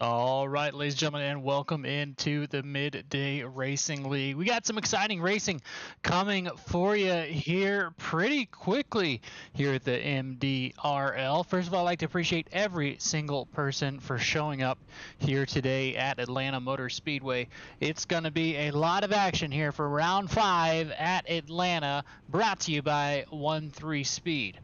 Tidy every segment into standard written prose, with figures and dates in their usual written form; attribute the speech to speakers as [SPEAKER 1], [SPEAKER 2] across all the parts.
[SPEAKER 1] All right, ladies and gentlemen, and welcome into the Midday Racing League. We got some exciting racing coming for you here pretty quickly here at the MDRL. First of all, I'd like to appreciate every single person for showing up here today at Atlanta Motor Speedway. It's going to be a lot of action here for round 5 at Atlanta, brought to you by 1-3 Speed.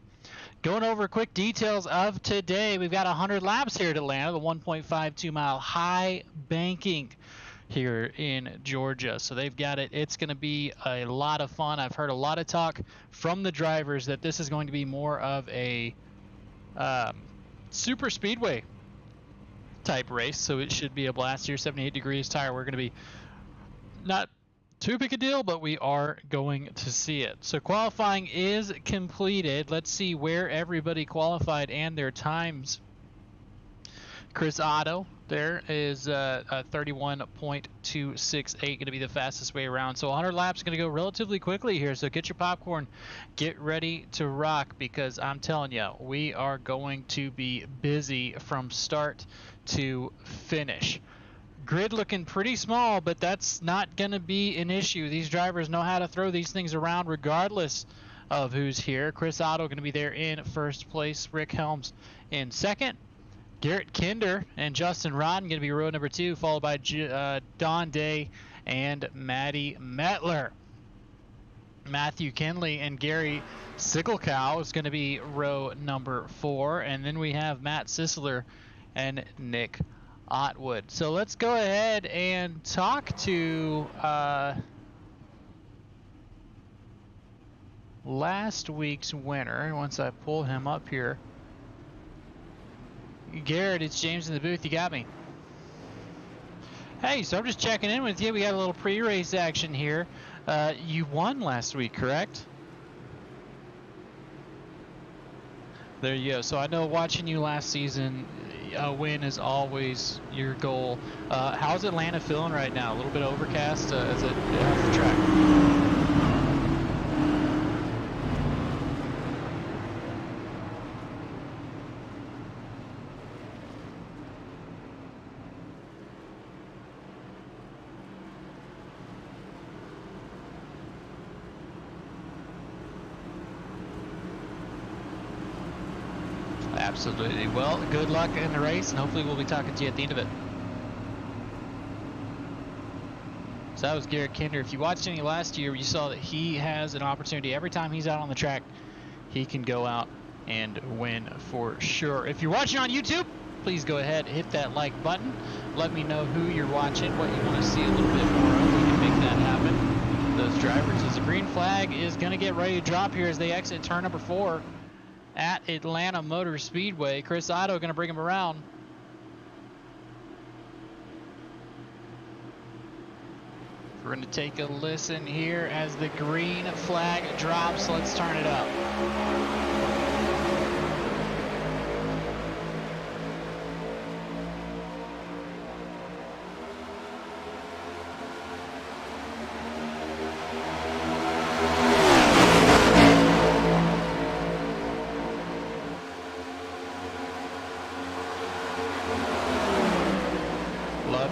[SPEAKER 1] Going over quick details of today, we've got 100 laps here at Atlanta, the 1.52 mile high banking here in Georgia. So they've got it. It's going to be a lot of fun. I've heard a lot of talk from the drivers that this is going to be more of a super speedway type race. So it should be a blast here. 78 degrees tire. We're going to be not too big a deal, but we are going to see it. So qualifying is completed. Let's see where everybody qualified and their times. Chris Otto there is 31.268, going to be the fastest way around. So 100 laps going to go relatively quickly here. So get your popcorn, get ready to rock, because I'm telling you, we are going to be busy from start to finish. Grid looking pretty small, but that's not going to be an issue. These drivers know how to throw these things around regardless of who's here. Chris Otto going to be there in first place. Rick Helms in second. Garrett Kinder and Justin Rodden going to be row number 2, followed by Don Day and Maddie Metler. Matthew Kinley and Gary Sicklecow is going to be row number 4. And then we have Matt Sisler and Nick Otwood. So let's go ahead and talk to last week's winner. Once I pull him up here. Garrett, it's James in the booth. You got me. Hey, so I'm just checking in with you. We got a little pre-race action here. You won last week, correct? There you go. So I know watching you last season, a win is always your goal. How's Atlanta feeling right now? A little bit overcast as it off the track. Absolutely. Well, good luck in the race, and hopefully we'll be talking to you at the end of it. So that was Garrett Kinder. If you watched any last year, you saw that he has an opportunity. Every time he's out on the track, he can go out and win for sure. If you're watching on YouTube, please go ahead, hit that like button. Let me know who you're watching, what you want to see a little bit more of. We can make that happen. Those drivers, as the green flag is going to get ready to drop here as they exit turn number 4. At Atlanta Motor Speedway. Chris Otto going to bring him around. We're going to take a listen here as the green flag drops. Let's turn it up.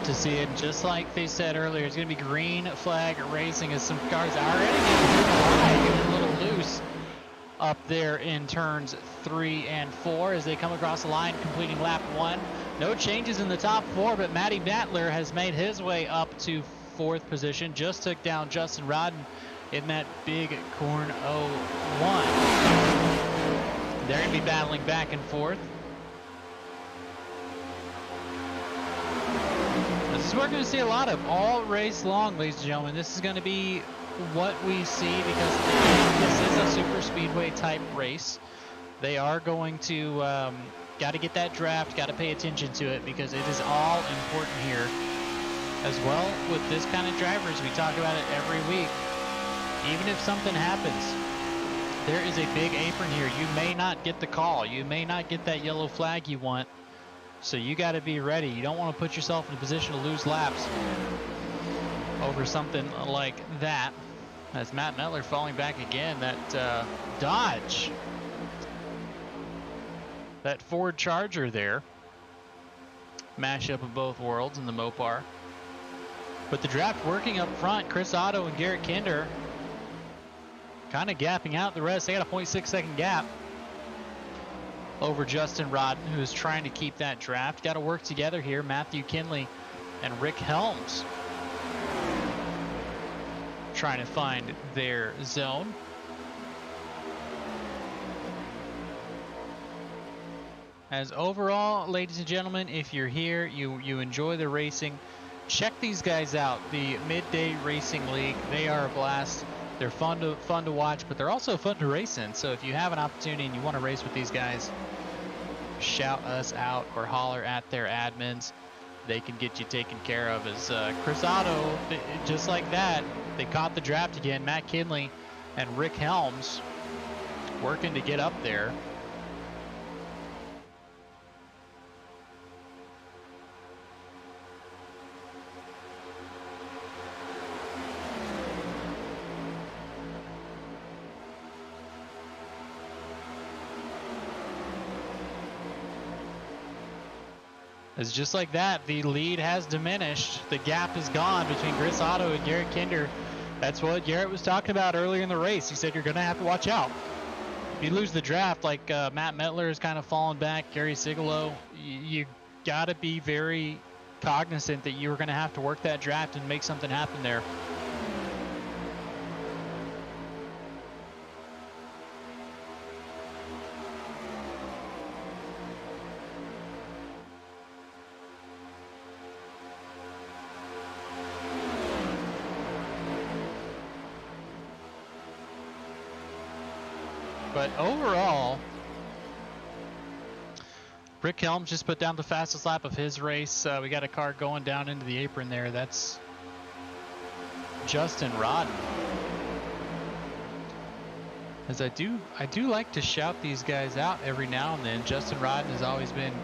[SPEAKER 1] To see it, just like they said earlier, it's going to be green flag racing as some cars are already getting a little loose up there in turns 3 and 4 as they come across the line, completing lap 1. No changes in the top 4, but Matty Battler has made his way up to 4th position. Just took down Justin Rodden in that big corn 01. They're going to be battling back and forth. This is what we're going to see a lot of all race long, ladies and gentlemen. This is going to be what we see because this is a super speedway type race. They are going to got to get that draft, got to pay attention to it because it is all important here. As well with this kind of drivers, we talk about it every week. Even if something happens, there is a big apron here. You may not get the call. You may not get that yellow flag you want. So you got to be ready. You don't want to put yourself in a position to lose laps over something like that. As Matt Metler falling back again, that Dodge, that Ford Charger there, mashup of both worlds in the Mopar. But the draft working up front, Chris Otto and Garrett Kinder kind of gapping out the rest. They got a 0.6-second gap over Justin Rodden, who is trying to keep that draft. Got to work together here. Matthew Kinley and Rick Helms trying to find their zone. As overall, ladies and gentlemen, if you're here, you enjoy the racing, check these guys out. The Midday Racing League, they are a blast. They're fun to watch, but they're also fun to race in. So if you have an opportunity and you want to race with these guys, shout us out or holler at their admins. They can get you taken care of. As Chris Otto, just like that, they caught the draft again. Matt Kinley and Rick Helms working to get up there. It's just like that, the lead has diminished. The gap is gone between Chris Otto and Garrett Kinder. That's what Garrett was talking about earlier in the race. He said you're going to have to watch out. If you lose the draft, like Matt Metler is kind of falling back, Gary Sigalo, you got to be very cognizant that you were going to have to work that draft and make something happen there. But overall, Rick Helms just put down the fastest lap of his race. We got a car going down into the apron there. That's Justin Rodden. As I do like to shout these guys out every now and then. Justin Rodden has always been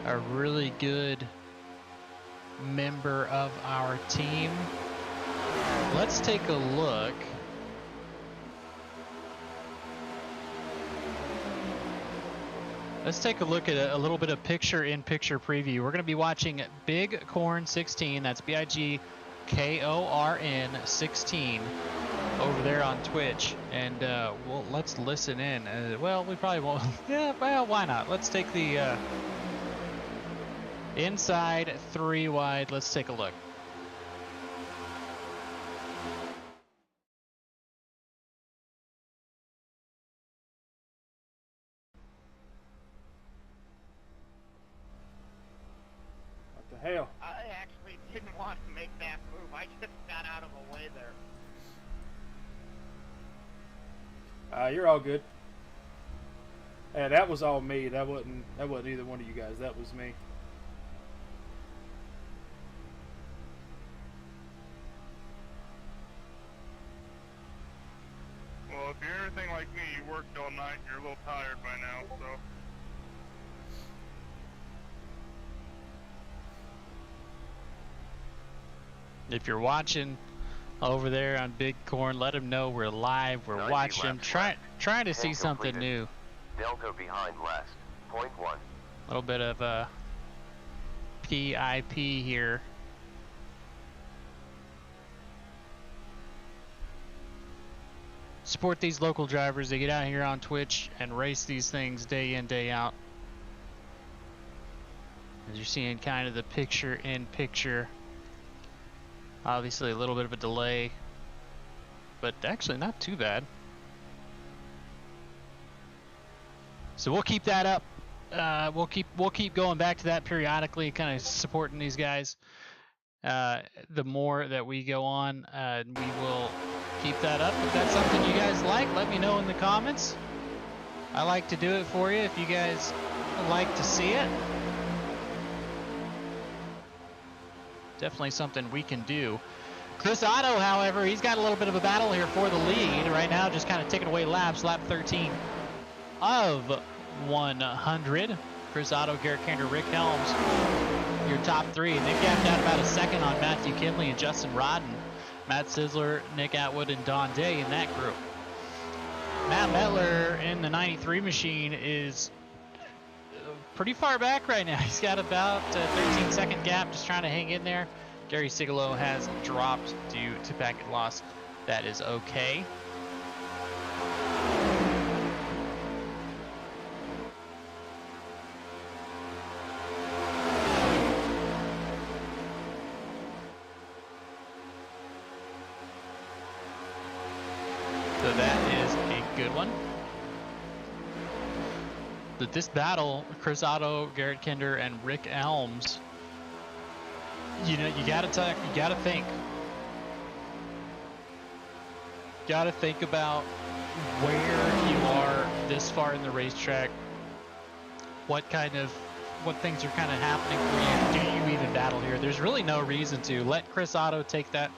[SPEAKER 1] a really good member of our team. Let's take a look. Let's take a look at a little bit of picture-in-picture preview. We're going to be watching Big Corn 16. That's BIGKORN 16 over there on Twitch. And well, let's listen in. Well, we probably won't. Yeah, well, why not? Let's take the inside 3 wide. Let's take a look.
[SPEAKER 2] Hell.
[SPEAKER 3] I actually didn't want to make that move. I just got out of the way there.
[SPEAKER 2] You're all good. Yeah, that was all me. That wasn't either one of you guys. That was me.
[SPEAKER 4] Well, if you're anything like me, you worked all night, you're a little tired by now, so.
[SPEAKER 1] If you're watching over there on Big Corn, let them know we're live, we're watching, trying to see something new.
[SPEAKER 5] Delta behind last. .1.
[SPEAKER 1] A little bit of PIP here. Support these local drivers. They get out here on Twitch and race these things day in, day out. As you're seeing kind of the picture-in-picture. Obviously a little bit of a delay, but actually not too bad. So we'll keep that up. We'll keep going back to that periodically, kind of supporting these guys. The more that we go on, we will keep that up. If that's something you guys like, let me know in the comments. I like to do it for you if you guys like to see it. Definitely something we can do. Chris Otto, however, he's got a little bit of a battle here for the lead right now, just kind of taking away laps. Lap 13 of 100. Chris Otto, Garrett Kinder, Rick Helms, your top 3. They gapped out about a second on Matthew Kinley and Justin Rodden. Matt Sizzler, Nick Atwood, and Don Day in that group. Matt Metler in the 93 machine is pretty far back right now. He's got about a 13-second gap, just trying to hang in there. Gary Sigalo has dropped due to packet loss. That is okay. So that is a good one. But this battle, Chris Otto, Garrett Kinder, and Rick Elms, you know, you gotta talk, you gotta think. Gotta think about where you are this far in the racetrack. What things are kind of happening for you. Do you even battle here? There's really no reason to. Let Chris Otto take that.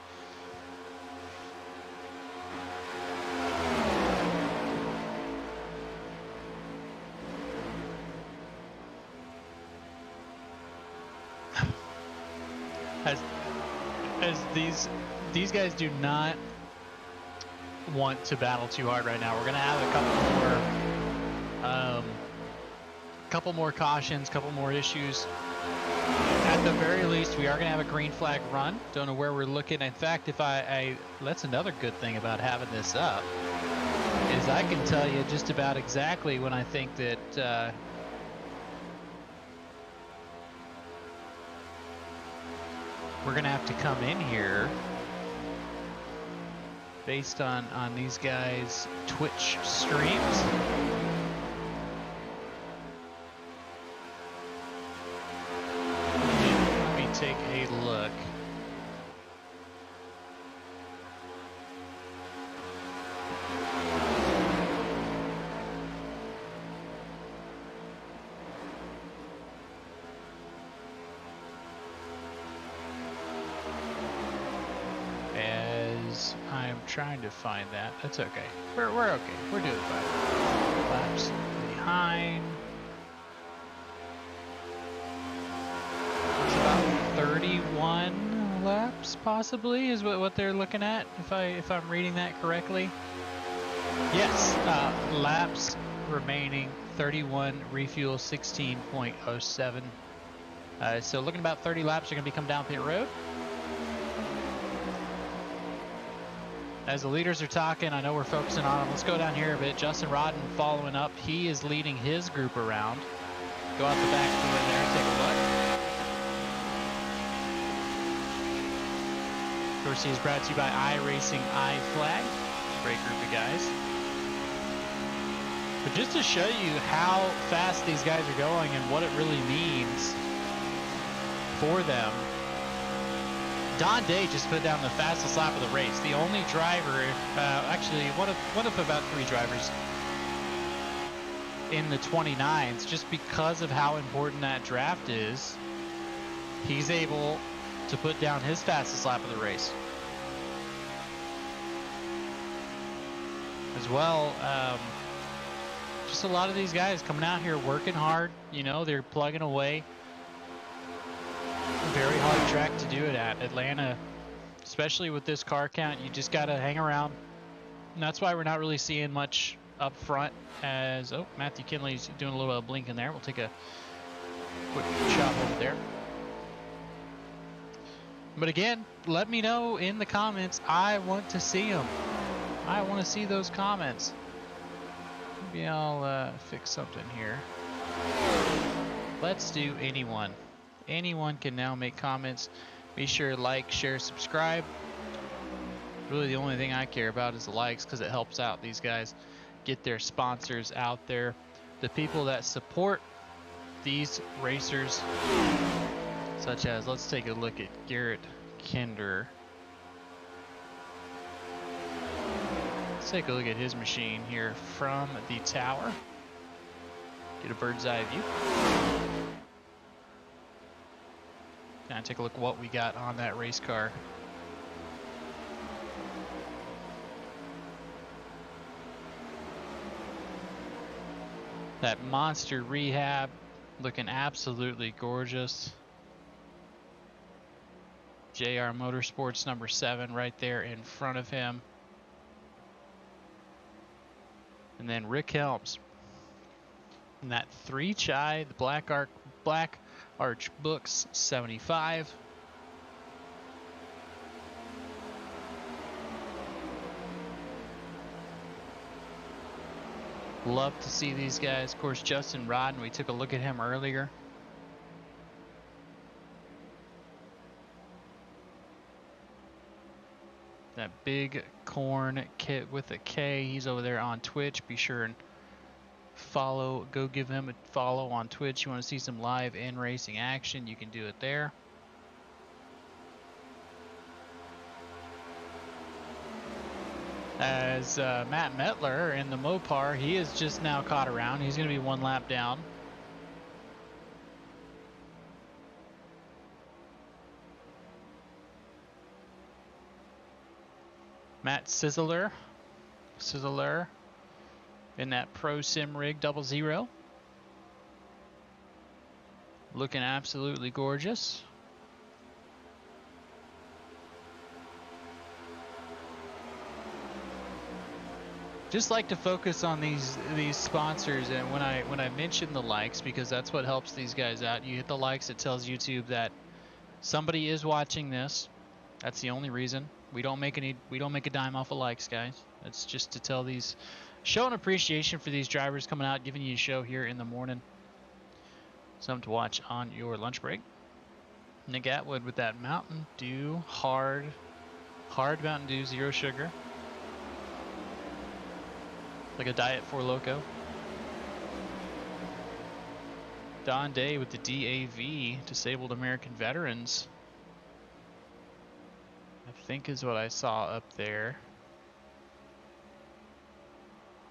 [SPEAKER 1] As these guys do not want to battle too hard right now. We're gonna have a couple more cautions, couple more issues. At the very least, we are gonna have a green flag run. Don't know where we're looking. In fact, if that's another good thing about having this up, is I can tell you just about exactly when I think that we're gonna have to come in here based on these guys' Twitch streams. Let me take a look. I'm trying to find that. That's okay. We're okay. We're doing fine. Laps behind. It's about 31 laps, possibly, is what they're looking at. If I'm reading that correctly. Yes. Laps remaining 31. Refuel 16.07. So looking about 30 laps are going to be coming down pit road. As the leaders are talking, I know we're focusing on them. Let's go down here a bit. Justin Rodden following up. He is leading his group around. Go out the back door there, take a look. Of course, he is brought to you by iRacing iFlag. Great group of guys. But just to show you how fast these guys are going and what it really means for them, Don Day just put down the fastest lap of the race. The only driver, actually one of about 3 drivers in the 29s, just because of how important that draft is, he's able to put down his fastest lap of the race. As well, just a lot of these guys coming out here working hard, you know, they're plugging away. Very hard track to do it at. Atlanta, especially with this car count, you just got to hang around. And that's why we're not really seeing much up front as, oh, Matthew Kinley's doing a little bit of blinking there. We'll take a quick shot over there. But again, let me know in the comments. I want to see them. I want to see those comments. Maybe I'll fix something here. Let's do anyone. Anyone can now make comments. Be sure to like, share, subscribe. Really the only thing I care about is the likes, because it helps out these guys get their sponsors out there. The people that support these racers, such as, let's take a look at Garrett Kinder. Let's take a look at his machine here from the tower. Get a bird's eye view. Kind of take a look at what we got on that race car. That monster rehab looking absolutely gorgeous. JR Motorsports number 7 right there in front of him. And then Rick Helms. And that 3 Chai, the Black Arch Books 75. Love to see these guys. Of course, Justin Rodden, we took a look at him earlier. That big corn kit with a K. He's over there on Twitch. Be sure and follow. Go give him a follow on Twitch. You want to see some live in racing action, you can do it there. As Matt Metler in the Mopar, he is just now caught around. He's going to be 1 lap down. Matt Sizzler in that Pro Sim Rig 00. Looking absolutely gorgeous. Just like to focus on these sponsors, and when I mention the likes, because that's what helps these guys out. You hit the likes, it tells YouTube that somebody is watching this. That's the only reason. We don't make a dime off of likes, guys. It's just to tell these, show an appreciation for these drivers coming out, giving you a show here in the morning. Something to watch on your lunch break. Nick Atwood with that Mountain Dew, hard Mountain Dew, 0 sugar. Like a Diet 4 Loco. Don Day with the DAV, Disabled American Veterans. I think is what I saw up there.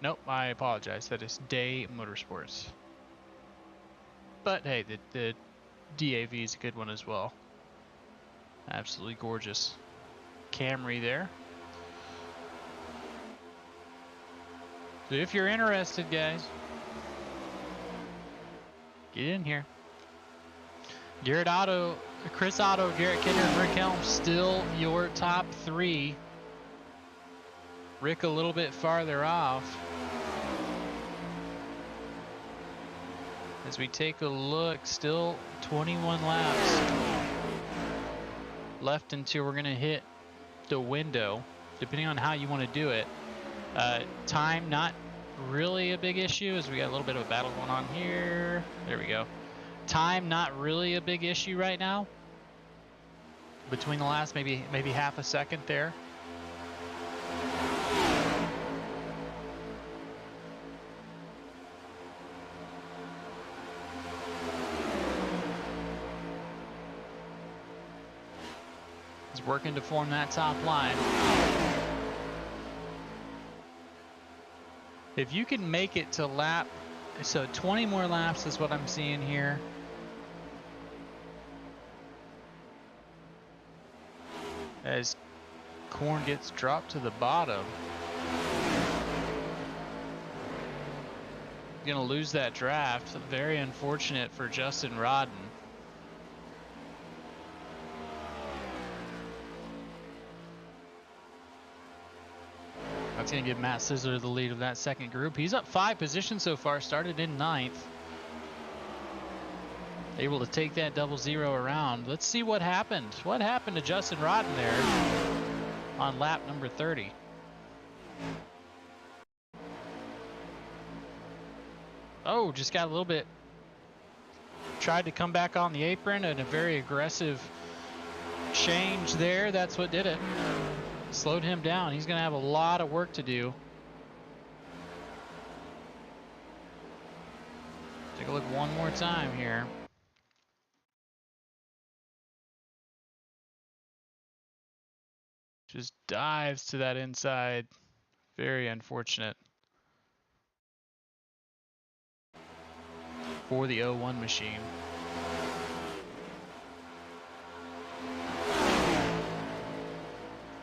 [SPEAKER 1] Nope, I apologize. That is Day Motorsports. But hey, the DAV is a good one as well. Absolutely gorgeous. Camry there. So if you're interested, guys, get in here. Garrett Otto, Chris Otto, Garrett Kinder, and Rick Helms still your top 3. Rick a little bit farther off. As we take a look, still 21 laps left until we're going to hit the window, depending on how you want to do it. Time, not really a big issue, as we got a little bit of a battle going on here. There we go. Time, not really a big issue right now. Between the last, maybe half a second there. He's working to form that top line. If you can make it to lap, so 20 more laps is what I'm seeing here. As corn gets dropped to the bottom. Gonna lose that draft. Very unfortunate for Justin Rodden. That's going to give Matt Sizzler the lead of that second group. He's up 5 positions so far, started in 9th. Able to take that 00 around. Let's see what happened. What happened to Justin Rodden there on lap number 30? Oh, just got a little bit. Tried to come back on the apron, and a very aggressive change there. That's what did it. Slowed him down. He's going to have a lot of work to do. Take a look one more time here. Just dives to that inside. Very unfortunate for the 01 machine.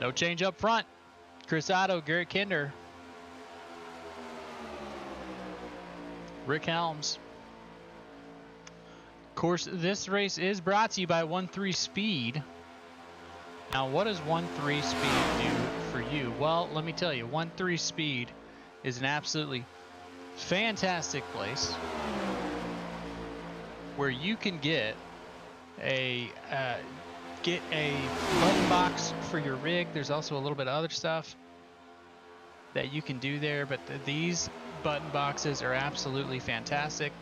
[SPEAKER 1] No change up front. Chris Otto, Garrett Kinder, Rick Helms. Of course, this race is brought to you by 13 Speed. Now, what does 13 Speed do for you? Well, let me tell you, 13 Speed is an absolutely fantastic place. where you can get a button box for your rig. There's also a little bit of other stuff that you can do there, but these button boxes are absolutely fantastic.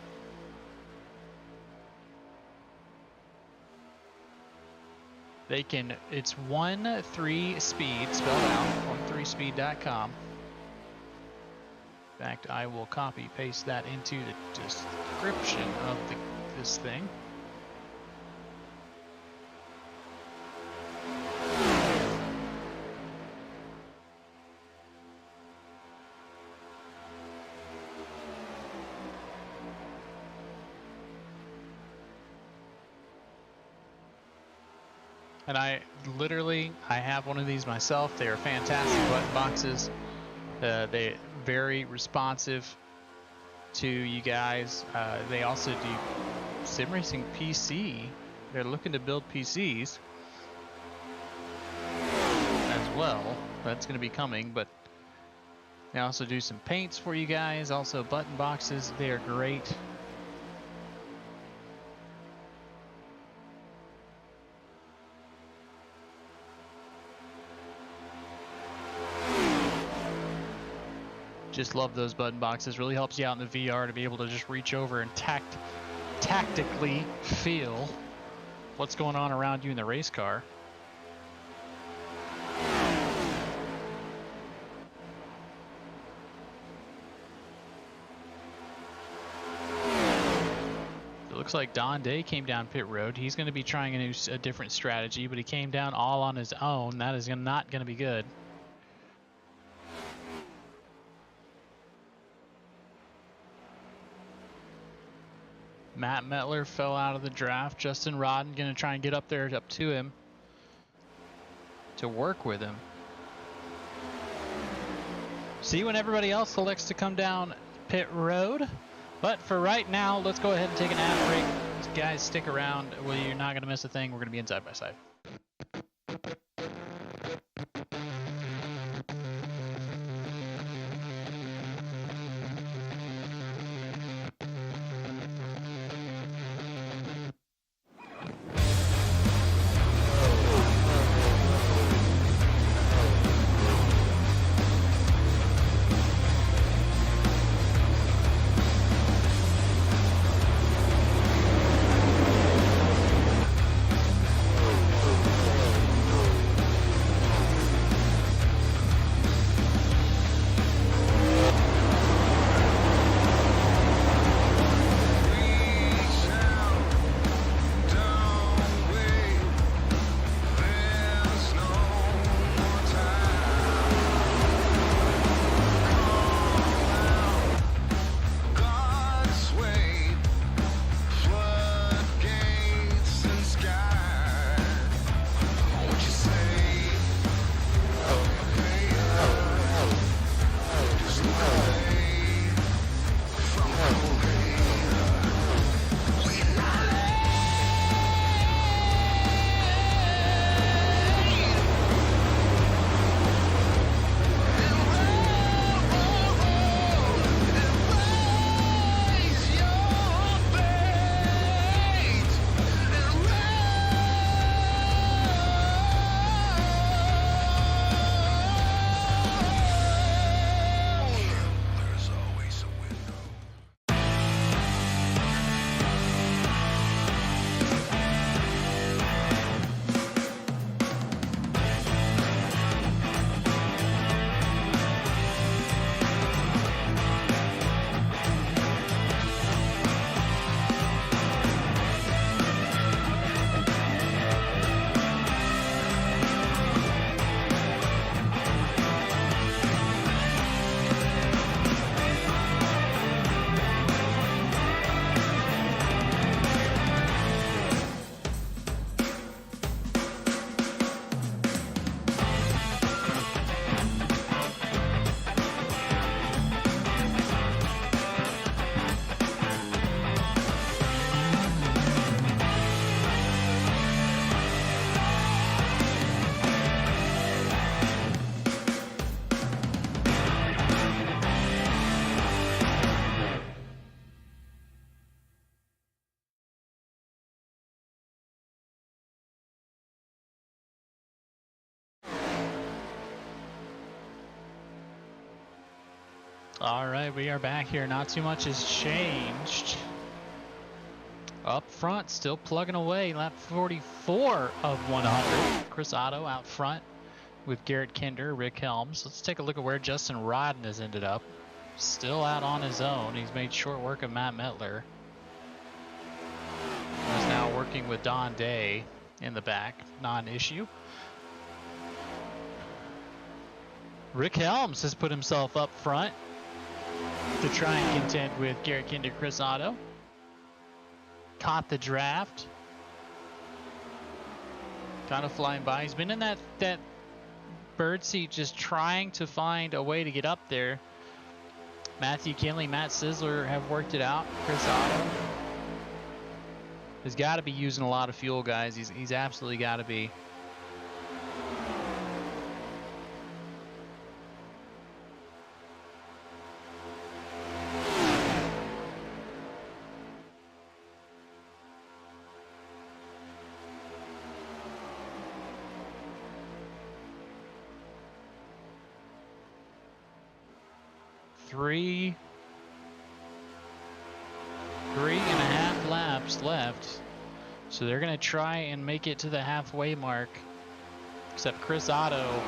[SPEAKER 1] It's 13speed, spelled out, 13speed.com. In fact, I will copy paste that into the description of this thing. And I have one of these myself. They are fantastic button boxes. They're very responsive to you guys. They also do sim racing PC. They're looking to build PCs as well. That's going to be coming, but they also do some paints for you guys. Also button boxes. They are great. Just love those button boxes. Really helps you out in the VR to be able to just reach over and tactically feel what's going on around you in the race car. It looks like Don Day came down pit road. He's going to be trying a different strategy, but he came down all on his own. That is not going to be good. Matt Metler fell out of the draft. Justin Rodden going to try and get up there up to him to work with him. See when everybody else selects to come down pit road. But for right now, let's go ahead and take an ad break. Guys, stick around. Well, you're not going to miss a thing. We're going to be in side by side. All right, we are back here. Not too much has changed. Up front, still plugging away. Lap 44 of 100. Chris Otto out front with Garrett Kinder, Rick Helms. Let's take a look at where Justin Rodden has ended up. Still out on his own. He's made short work of Matt Mettler. He's now working with Don Day in the back. Non-issue. Rick Helms has put himself up front to try and contend with Garrett Kinder, Chris Otto. Caught the draft. Kind of flying by. He's been in that bird seat just trying to find a way to get up there. Matthew Kinley, Matt Sizzler have worked it out. Chris Otto has got to be using a lot of fuel, guys. He's absolutely got to be. Three and a half laps left, so they're gonna try and make it to the halfway mark, except Chris Otto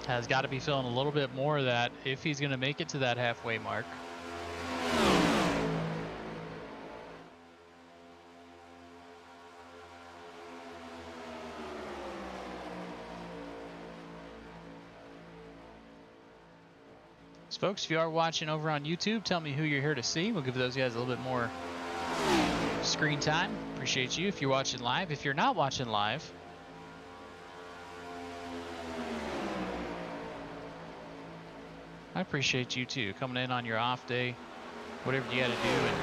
[SPEAKER 1] has got to be feeling a little bit more of that if he's gonna make it to that halfway mark. Folks, if you are watching over on YouTube, tell me who you're here to see. We'll give those guys a little bit more screen time. Appreciate you if you're watching live. If you're not watching live, I appreciate you too, coming in on your off day, whatever you got to do, and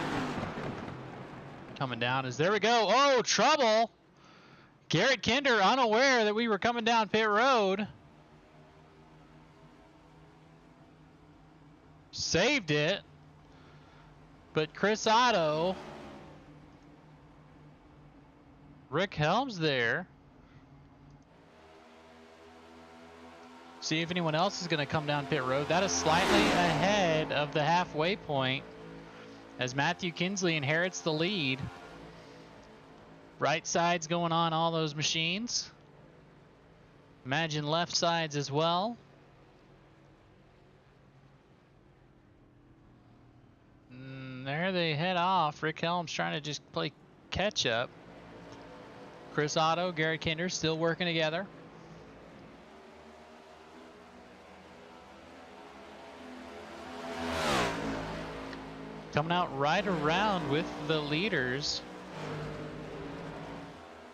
[SPEAKER 1] coming down. There we go. Oh, trouble. Garrett Kinder unaware that we were coming down pit road. Saved it, but Chris Otto, Rick Helms there. See if anyone else is going to come down pit road. That is slightly ahead of the halfway point as Matthew Kinsley inherits the lead. Right side's going on all those machines. Imagine left sides as well. There they head off. Rick Helms trying to just play catch up. Chris Otto, Garrett Kinder still working together. Coming out right around with the leaders.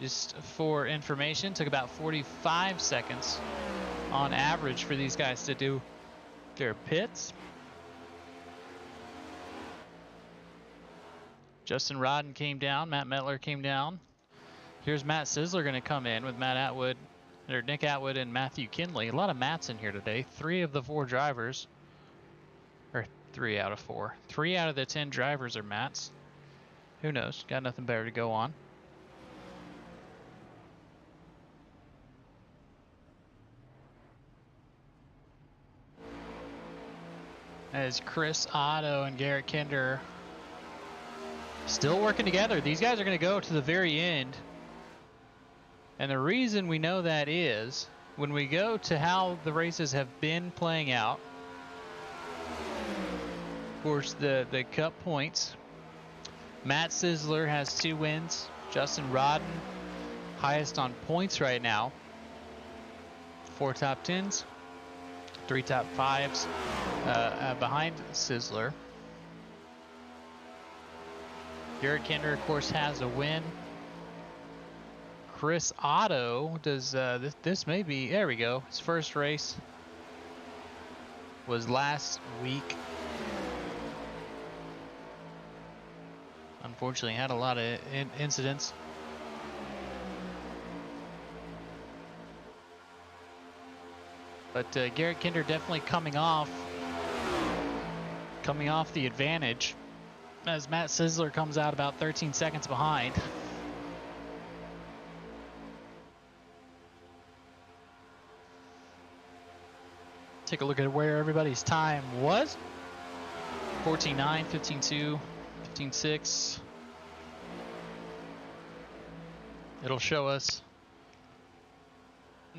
[SPEAKER 1] Just for information, took about 45 seconds on average for these guys to do their pits. Justin Rodden came down. Matt Mettler came down. Here's Matt Sizzler going to come in with Nick Atwood and Matthew Kinley. A lot of Matts in here today. 3 of the 4 drivers, or 3 out of 4. 3 out of the 10 drivers are Matts. Who knows? Got nothing better to go on. As Chris Otto and Garrett Kinder still working together. These guys are going to go to the very end. And the reason we know that is when we go to how the races have been playing out. Of course, the Cup points. Matt Sizzler has 2 wins. Justin Rodden, highest on points right now. 4 top 10s, 3 top 5s behind Sizzler. Garrett Kinder, of course, has a win. Chris Otto does. This may be. There we go. His first race was last week. Unfortunately, had a lot of incidents. But Garrett Kinder definitely coming off the advantage as Matt Sizzler comes out about 13 seconds behind. Take a look at where everybody's time was. 14.9, 15.2, 15.6. It'll show us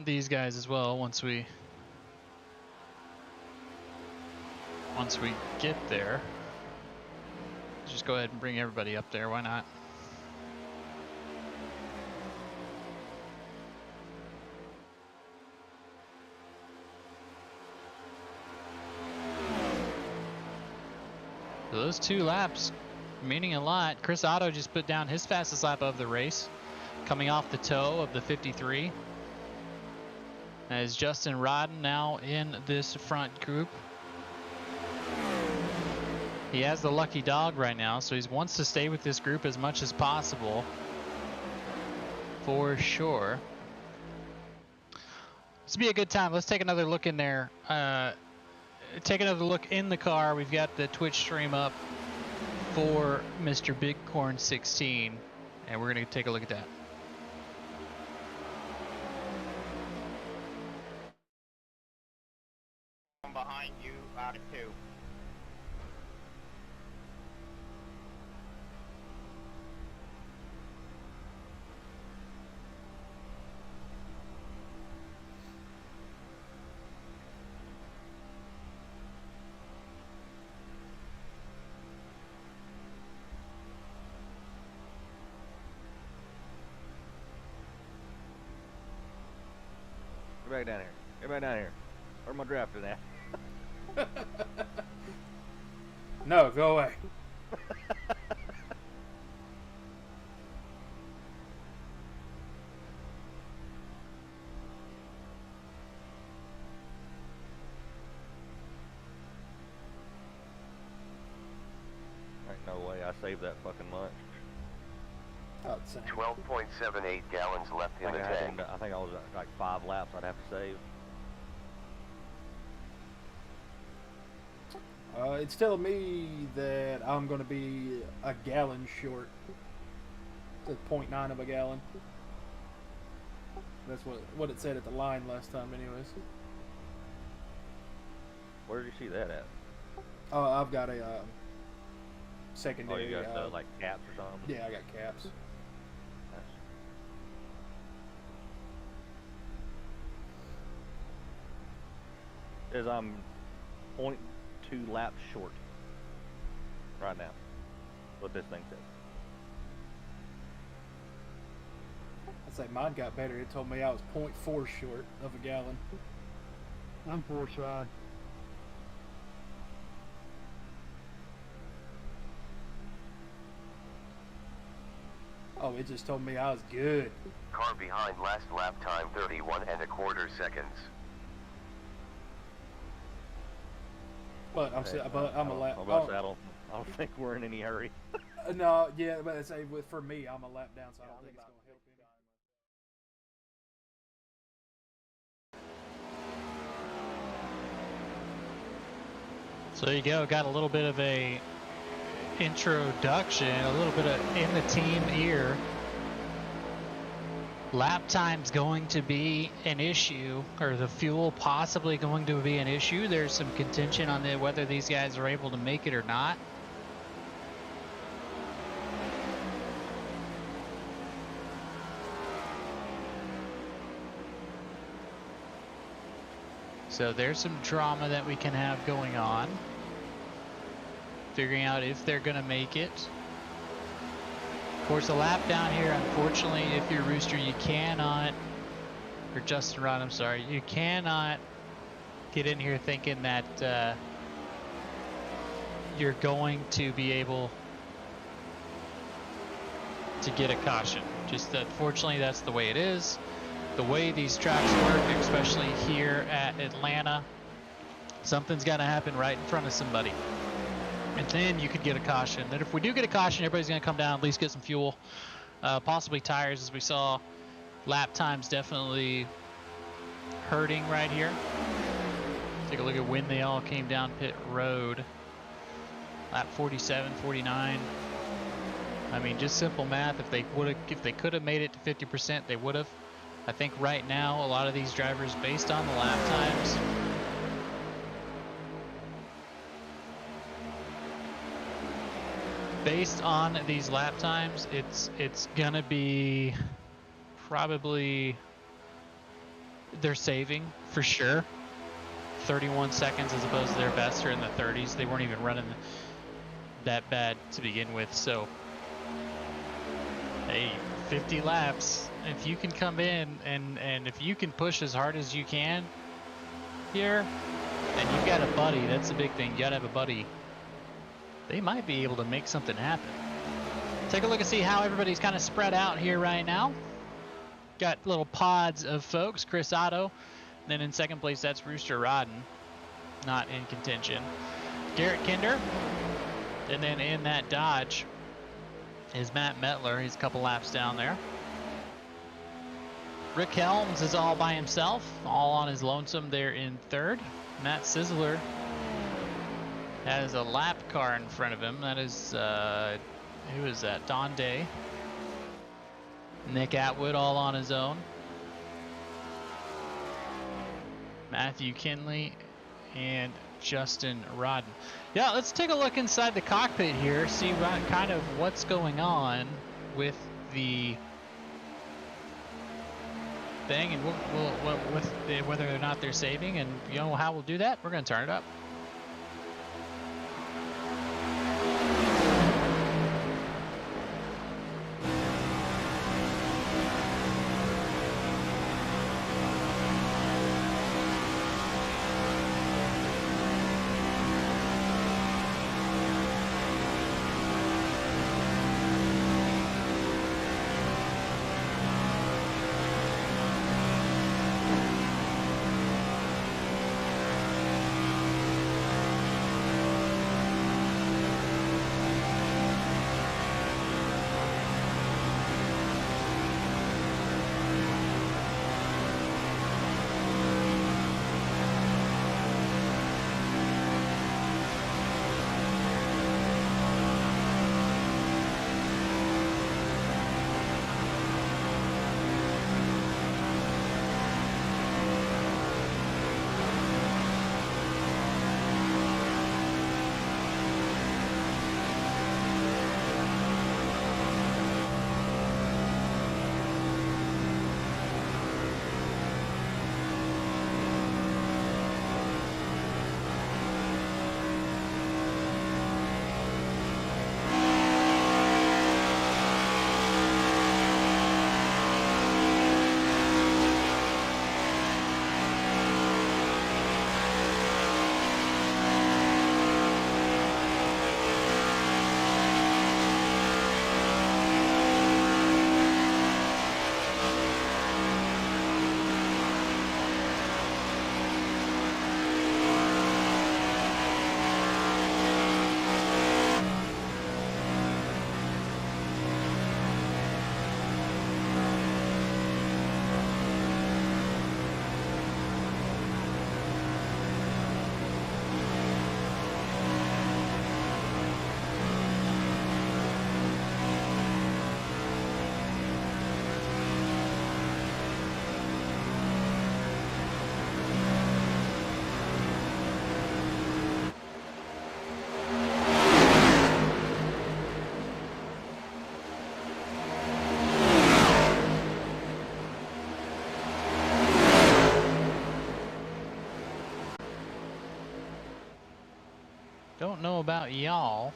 [SPEAKER 1] these guys as well once we get there. Just go ahead and bring everybody up there, why not? So those 2 laps meaning a lot. Chris Otto just put down his fastest lap of the race, coming off the toe of the 53. As Justin Rodden now in this front group. He has the lucky dog right now, so he wants to stay with this group as much as possible, for sure. This will be a good time. Let's take another look in there. Take another look in the car. We've got the Twitch stream up for Mr. Bigcorn 16, and we're going to take a look at that.
[SPEAKER 3] Behind you out of 2.
[SPEAKER 6] Everybody down here. Everybody down here. Where's my drafter at?
[SPEAKER 2] No, go away.
[SPEAKER 6] Ain't no way I saved that fucking much.
[SPEAKER 2] Oh, it's
[SPEAKER 5] 12.78 gallons left in the tank.
[SPEAKER 6] I think I was at like 5 laps I'd have to save.
[SPEAKER 2] It's telling me that I'm going to be a gallon short. It's 0.9 of a gallon. That's what it said at the line last time anyways.
[SPEAKER 6] Where did you see that at?
[SPEAKER 2] I've got a secondary.
[SPEAKER 6] Oh, you got like caps or something?
[SPEAKER 2] Yeah, I got caps.
[SPEAKER 6] Says I'm 0.2 laps short right now. What this thing says.
[SPEAKER 2] I'd say mine got better. It told me I was 0.4 short of a gallon.
[SPEAKER 7] I'm 4 shy.
[SPEAKER 2] Oh, it just told me I was good.
[SPEAKER 5] Car behind last lap time 31.25 seconds.
[SPEAKER 2] But I'm a lap.
[SPEAKER 6] I don't think we're in any hurry.
[SPEAKER 2] No, yeah, but it's for me, I'm a lap down, so I don't think it's going to help any.
[SPEAKER 1] So there you go. Got a little bit of a introduction, a little bit of in the team ear. Lap time's going to be an issue, or the fuel possibly going to be an issue. There's some contention on whether these guys are able to make it or not. So there's some drama that we can have going on. Figuring out if they're going to make it. Of course, the lap down here, unfortunately, if you're Rooster, you cannot, or Justin Rod, I'm sorry, you cannot get in here thinking that you're going to be able to get a caution. Just unfortunately, that's the way it is. The way these tracks work, especially here at Atlanta, something's got to happen right in front of somebody. And then you could get a caution. And if we do get a caution, everybody's going to come down, at least get some fuel, possibly tires, as we saw. Lap times definitely hurting right here. Take a look at when they all came down pit road. Lap 47, 49. I mean, just simple math. If they could have made it to 50%, they would have. I think right now, a lot of these drivers, based on the lap times, based on these lap times, it's gonna be probably they're saving for sure 31 seconds as opposed to their best are in the 30s. They weren't even running that bad to begin with. So hey, 50 laps, if you can come in and if you can push as hard as you can here, and you've got a buddy, that's the big thing, you gotta have a buddy, they might be able to make something happen. Take a look and see how everybody's kind of spread out here right now. Got little pods of folks. Chris Otto, then in second place that's Rooster Rodden, not in contention. Garrett Kinder, and then in that Dodge is Matt Metler. He's a couple laps down there. Rick Helms is all by himself, all on his lonesome there in third. Matt Sizzler has a lap car in front of him. That is, who is that? Don Day. Nick Atwood all on his own. Matthew Kinley and Justin Rodden. Yeah, let's take a look inside the cockpit here, see what, kind of what's going on with the thing, and with whether or not they're saving, and you know how we'll do that. We're going to turn it up. Don't know about y'all,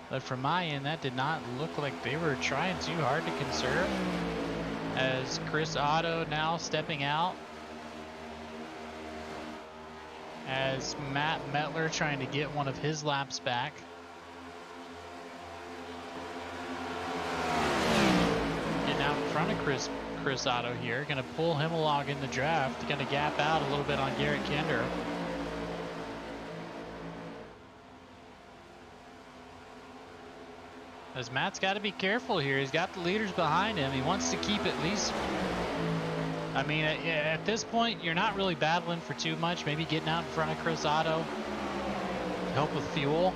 [SPEAKER 1] but from my end, that did not look like they were trying too hard to conserve. As Chris Otto now stepping out, as Matt Metler trying to get one of his laps back. Getting out in front of Chris Otto here, gonna pull him along in the draft, gonna gap out a little bit on Garrett Kinder. As Matt's got to be careful here. He's got the leaders behind him. He wants to keep at least, I mean, at this point, you're not really battling for too much. Maybe getting out in front of Chris Otto, help with fuel.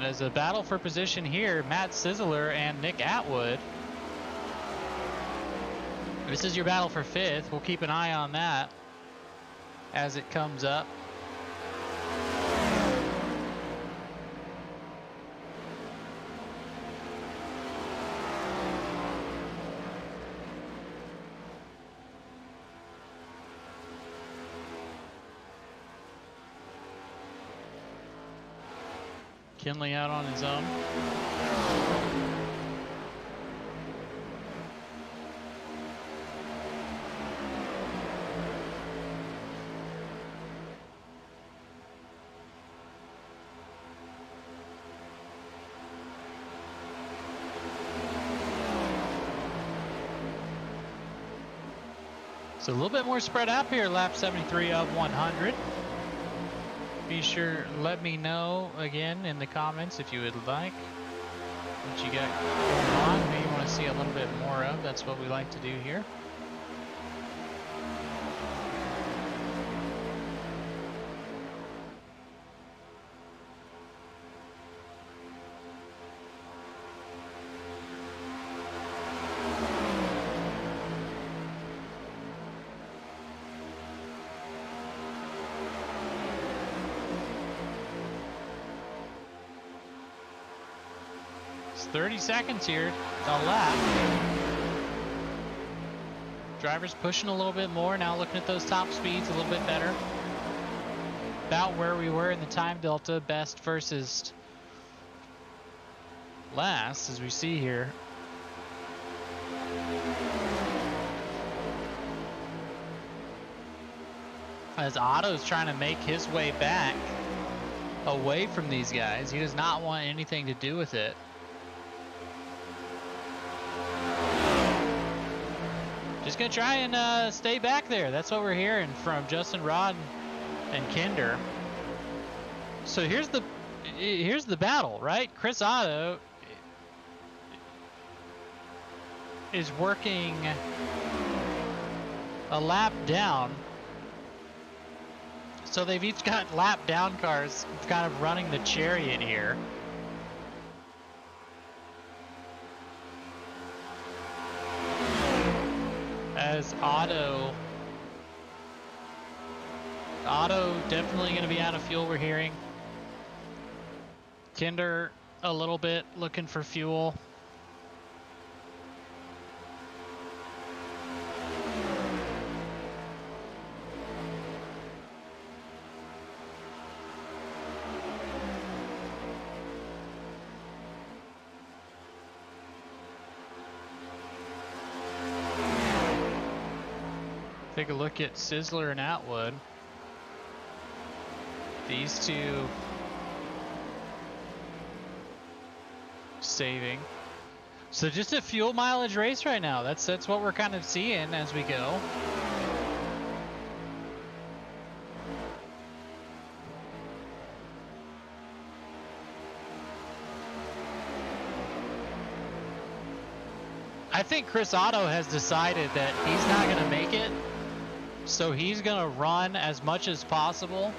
[SPEAKER 1] As a battle for position here, Matt Sizzler and Nick Atwood. This is your battle for fifth. We'll keep an eye on that. as it comes up. Kinley out on his own. So a little bit more spread out here, lap 73 of 100. Be sure, let me know again in the comments if you would like what you got going on, who you want to see a little bit more of. That's what we like to do here. It's 30 seconds here, a lap. Drivers pushing a little bit more, now looking at those top speeds a little bit better. About where we were in the time delta, best versus last, as we see here. As Otto's trying to make his way back away from these guys. He does not want anything to do with it. Just gonna try and stay back there. That's what we're hearing from Justin Rod and Kinder. So here's the battle, right? Chris Otto is working a lap down. So they've each got lap down cars kind of running the chariot here. As Otto definitely going to be out of fuel, we're hearing. Kinder a little bit looking for fuel. Take a look at Sizzler and Atwood. These two saving. So just a fuel mileage race right now. That's what we're kind of seeing as we go. I think Chris Otto has decided that he's not going to make it. So he's going to run as much as possible.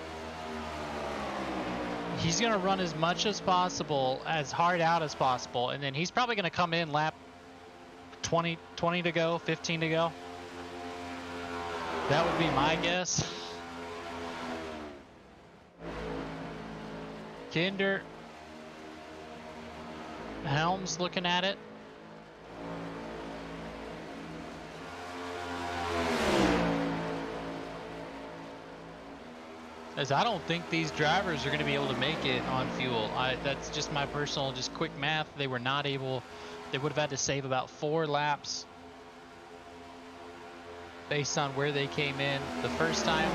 [SPEAKER 1] He's going to run as much as possible, as hard out as possible. And then he's probably going to come in lap 20 to go, 15 to go. That would be my guess. Kinder. Helms looking at it. As I don't think these drivers are going to be able to make it on fuel. That's just my personal, just quick math. They were not able, they would have had to save about 4 laps based on where they came in the first time.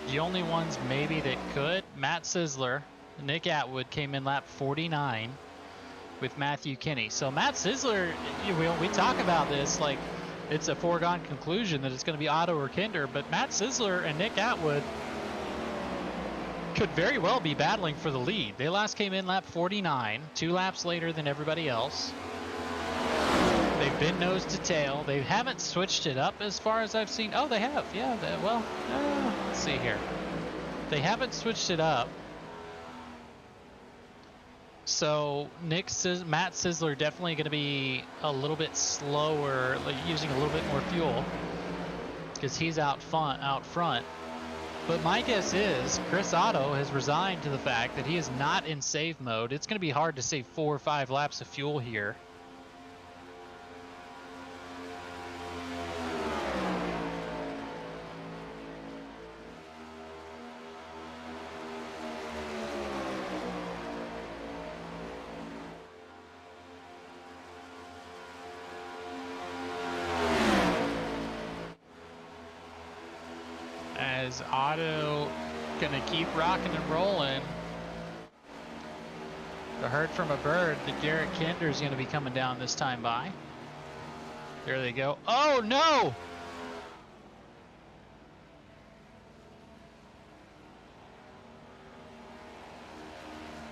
[SPEAKER 1] The only ones maybe that could, Matt Sizzler, Nick Atwood came in lap 49 with Matthew Kinney. So Matt Sizzler, we talk about this like, it's a foregone conclusion that it's going to be Otto or Kinder, but Matt Sizzler and Nick Atwood could very well be battling for the lead. They last came in lap 49, 2 laps later than everybody else. They've been nose to tail. They haven't switched it up as far as I've seen. Oh, they have. Yeah, let's see here. They haven't switched it up. So Matt Sizzler definitely going to be a little bit slower, like using a little bit more fuel because he's out front. But my guess is Chris Otto has resigned to the fact that he is not in save mode. It's going to be hard to save 4 or 5 laps of fuel here. As Otto gonna keep rocking and rolling. I heard from a bird that Garrett Kinder's gonna be coming down this time by. There they go. Oh no!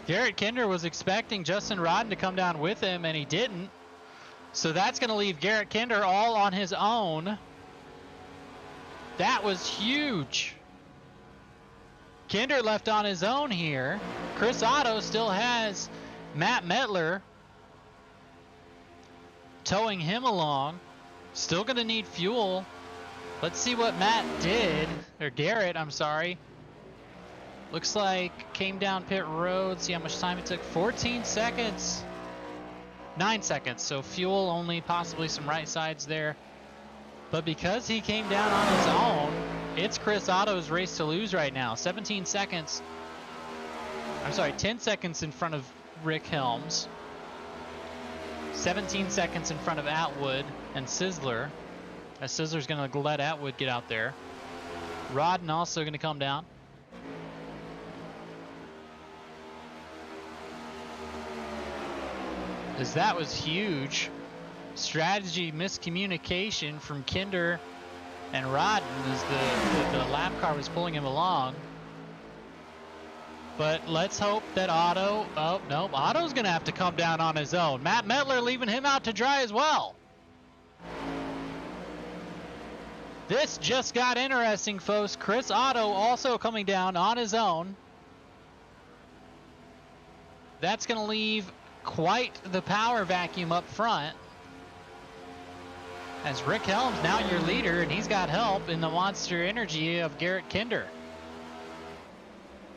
[SPEAKER 1] Garrett Kinder was expecting Justin Rodden to come down with him and he didn't. So that's gonna leave Garrett Kinder all on his own. That was huge. Kinder left on his own here. Chris Otto still has Matt Metler towing him along. Still going to need fuel. Let's see what Matt did, or Garrett, I'm sorry. Looks like came down pit road. See how much time it took. 14 seconds. 9 seconds. So fuel only, possibly some right sides there. But because he came down on his own, it's Chris Otto's race to lose right now. 17 seconds. I'm sorry, 10 seconds in front of Rick Helms. 17 seconds in front of Atwood and Sizzler. As Sizzler's going to let Atwood get out there. Rodden also going to come down. As that was huge. Strategy miscommunication from Kinder and Rodden as the lap car was pulling him along. But let's hope that Otto, oh no, Otto's gonna have to come down on his own. Matt Metler leaving him out to dry as well. This just got interesting, folks. Chris Otto also coming down on his own. That's gonna leave quite the power vacuum up front. As Rick Helms now your leader, and he's got help in the monster energy of Garrett Kinder.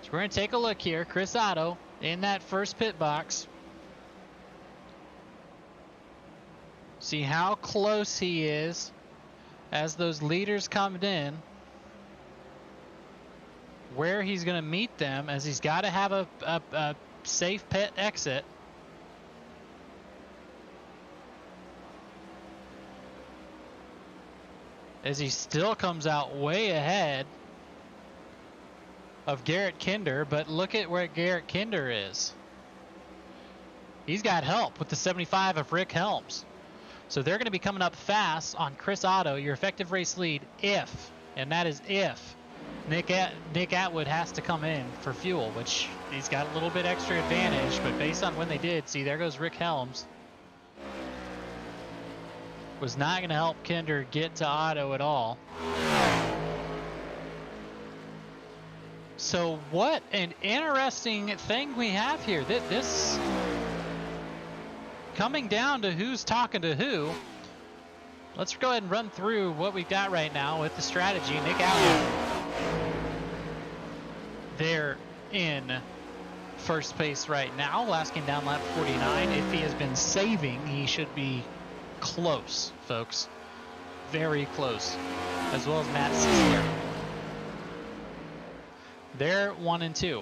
[SPEAKER 1] So we're going to take a look here. Chris Otto in that first pit box. See how close he is as those leaders come in. Where he's going to meet them, as he's got to have a safe pit exit. As he still comes out way ahead of Garrett Kinder, but look at where Garrett Kinder is. He's got help with the 75 of Rick Helms. So they're going to be coming up fast on Chris Otto, your effective race lead, if, and that is if, Nick Atwood has to come in for fuel, which he's got a little bit extra advantage, but based on when they did, see, there goes Rick Helms. Was not going to help Kinder get to Otto at all. So what an interesting thing we have here. This coming down to who's talking to who. Let's go ahead and run through what we've got right now with the strategy. Nick Atwood, they're in first place right now. Last came down lap 49. If he has been saving, he should be close, folks. Very close. As well as Matt Sizzler. They're 1 and 2.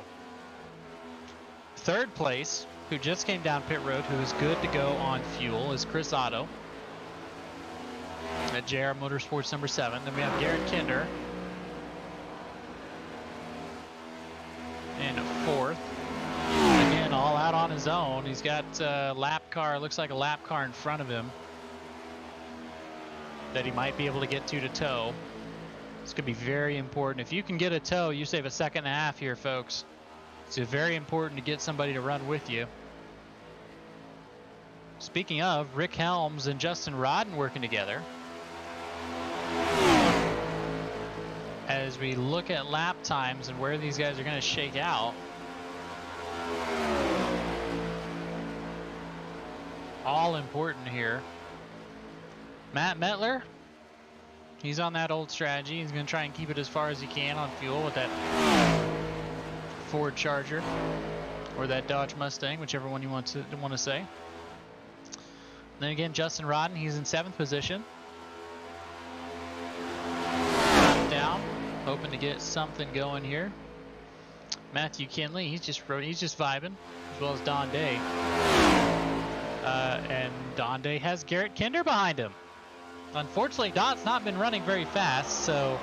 [SPEAKER 1] Third place, who just came down pit road, who is good to go on fuel, is Chris Otto at JR Motorsports number 7. Then we have Garrett Kinder in 4th. Again, all out on his own. He's got a lap car, looks like a lap car in front of him that he might be able to get to tow. This could be very important. If you can get a tow, you save a second and a half here, folks. It's very important to get somebody to run with you. Speaking of, Rick Helms and Justin Rodden working together. As we look at lap times and where these guys are going to shake out. all important here. Matt Mettler, he's on that old strategy. He's going to try and keep it as far as he can on fuel with that Ford Charger or that Dodge Mustang, whichever one you want to say. Then again, Justin Rodden, he's in 7th position. Down, hoping to get something going here. Matthew Kinley, he's just vibing, as well as Don Day. And Don Day has Garrett Kinder behind him. Unfortunately, Don's not been running very fast, so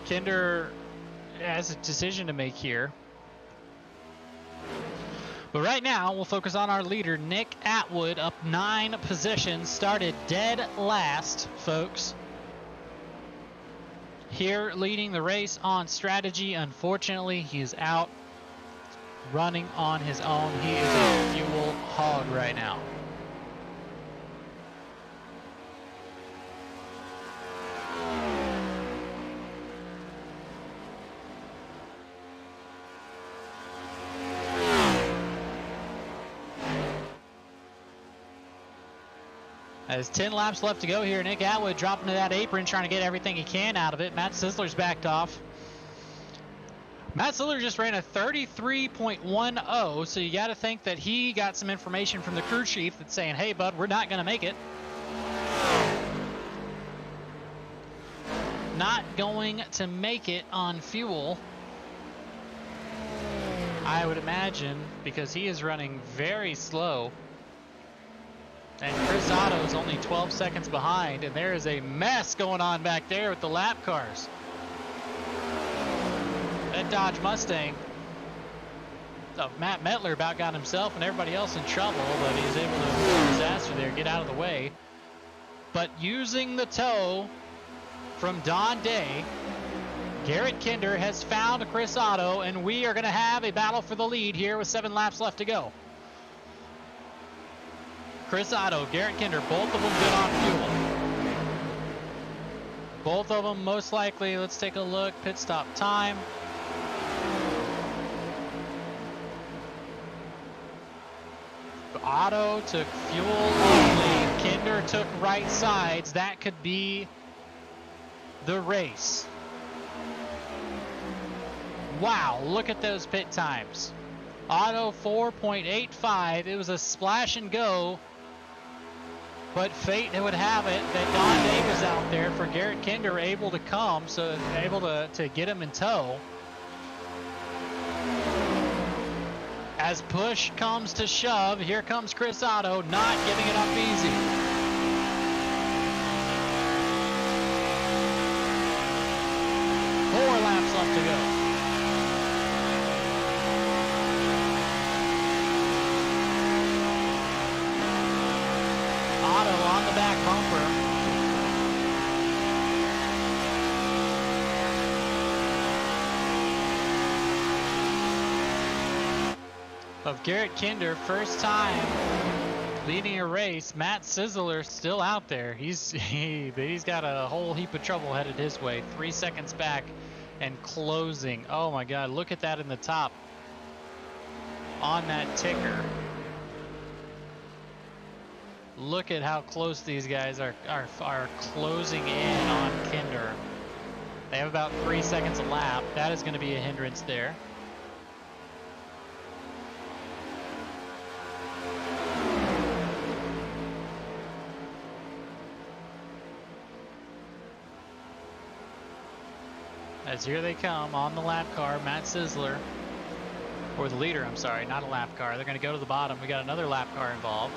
[SPEAKER 1] Kinder has a decision to make here. But right now, we'll focus on our leader, Nick Atwood, up 9 positions, started dead last, folks. Here, leading the race on strategy. Unfortunately, he's out running on his own. He is a fuel hog right now. As 10 laps left to go here, Nick Atwood dropping to that apron, trying to get everything he can out of it. Matt Sizzler's backed off. Matt Sizzler just ran a 33.10, so you got to think that he got some information from the crew chief that's saying, hey, bud, we're not going to make it. Not going to make it on fuel, I would imagine, because he is running very slow. And Chris Otto is only 12 seconds behind, and there is a mess going on back there with the lap cars. That Dodge Mustang, Matt Mettler about got himself and everybody else in trouble, but he was able to avoid disaster there, get out of the way. But using the tow from Don Day, Garrett Kinder has found Chris Otto, and we are going to have a battle for the lead here with 7 laps left to go. Chris Otto, Garrett Kinder, both of them good on fuel. Both of them most likely, let's take a look, pit stop time. Otto took fuel only, Kinder took right sides. That could be the race. Wow, look at those pit times. Otto 4.85, it was a splash and go. But fate would have it that Don Day was out there for Garrett Kinder able to come, so able to get him in tow. As push comes to shove, here comes Chris Otto, not giving it up easy. Four laps left to go. On the back bumper. Of Garrett Kinder, first time leading a race. Matt Sizzler still out there. He's got a whole heap of trouble headed his way. 3 seconds back and closing. Oh my God, look at that in the top on that ticker. Look at how close these guys are closing in on Kinder. They have about 3 seconds a lap. That is going to be a hindrance there. As here they come on the lap car, Matt Sizzler, or the leader, I'm sorry, not a lap car. They're going to go to the bottom. We got another lap car involved.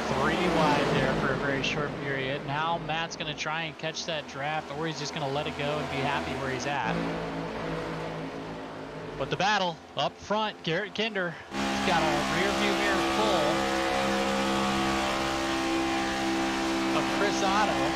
[SPEAKER 1] 3 wide there for a very short period. Now Matt's going to try and catch that draft, or he's just going to let it go and be happy where he's at. But the battle up front, Garrett Kinder, he's got a rear view mirror full of Chris Otto.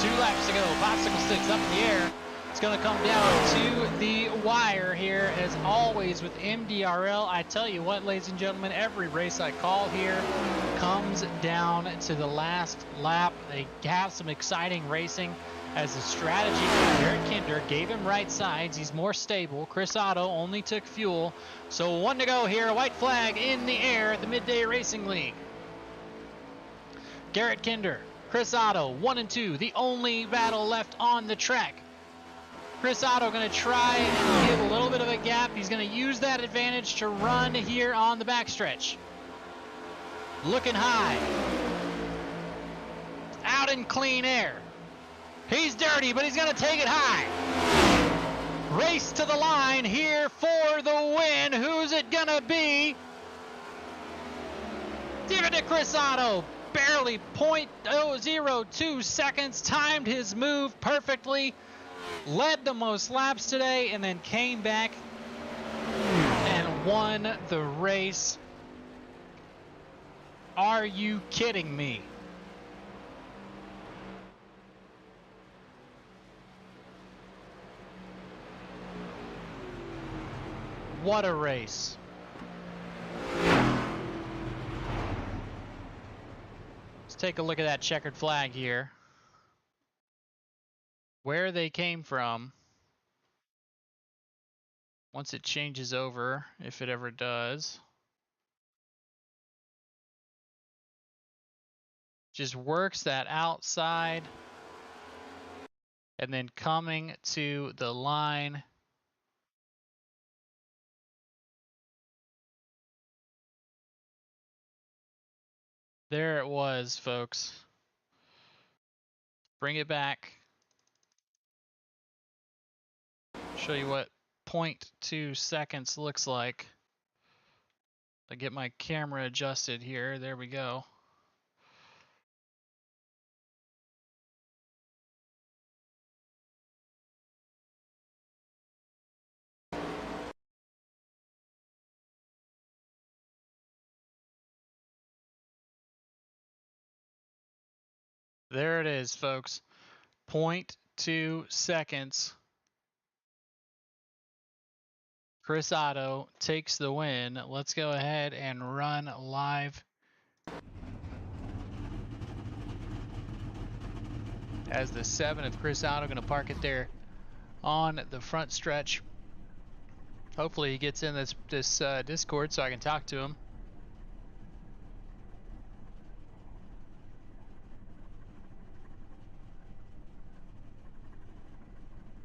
[SPEAKER 1] Two laps to go. Popsicle sticks up in the air. It's going to come down to the wire here, as always with MDRL. I tell you what, ladies and gentlemen, every race I call here comes down to the last lap. They have some exciting racing, as the strategy from Garrett Kinder gave him right sides. He's more stable. Chris Otto only took fuel. So 1 to go here. A white flag in the air at the Midday Racing League. Garrett Kinder, Chris Otto, 1 and 2. The only battle left on the track. Chris Otto going to try and give a little bit of a gap. He's going to use that advantage to run here on the backstretch. Looking high. Out in clean air. He's dirty, but he's going to take it high. Race to the line here for the win. Who's it going to be? Give it to Chris Otto. Barely 0.002 seconds. Timed his move perfectly. Led the most laps today, and then came back and won the race. Are you kidding me? What a race. Let's take a look at that checkered flag here. Where they came from. Once it changes over, if it ever does. Just works that outside. And then coming to the line. There it was, folks. Bring it back. Show you what 0.2 seconds looks like. I get my camera adjusted here. There we go. There it is, folks. 0.2 seconds. Chris Otto takes the win. Let's go ahead and run live. As the 7 of Chris Otto, going to park it there on the front stretch. Hopefully he gets in this Discord so I can talk to him.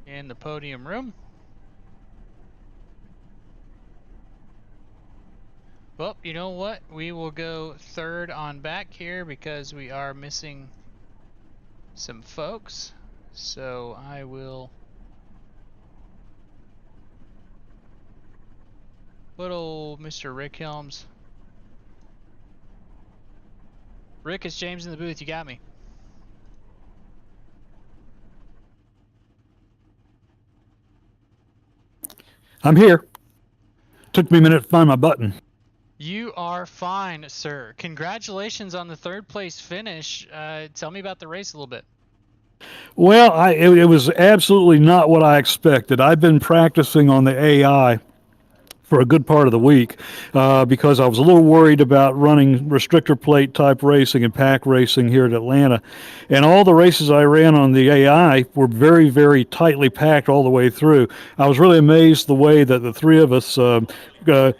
[SPEAKER 1] In the podium room. Well, you know what? We will go third on back here because we are missing some folks. So I will put old Mr. Rick Helms. Rick, it's James in the booth. You got me.
[SPEAKER 7] I'm here. Took me a minute to find my button.
[SPEAKER 1] You are fine, sir. Congratulations on the third place finish. Tell me about the race a little bit.
[SPEAKER 7] Well, it was absolutely not what I expected. I've been practicing on the AI for a good part of the week because I was a little worried about running restrictor plate type racing and pack racing here at Atlanta. And all the races I ran on the AI were very, very tightly packed all the way through. I was really amazed the way that the three of us,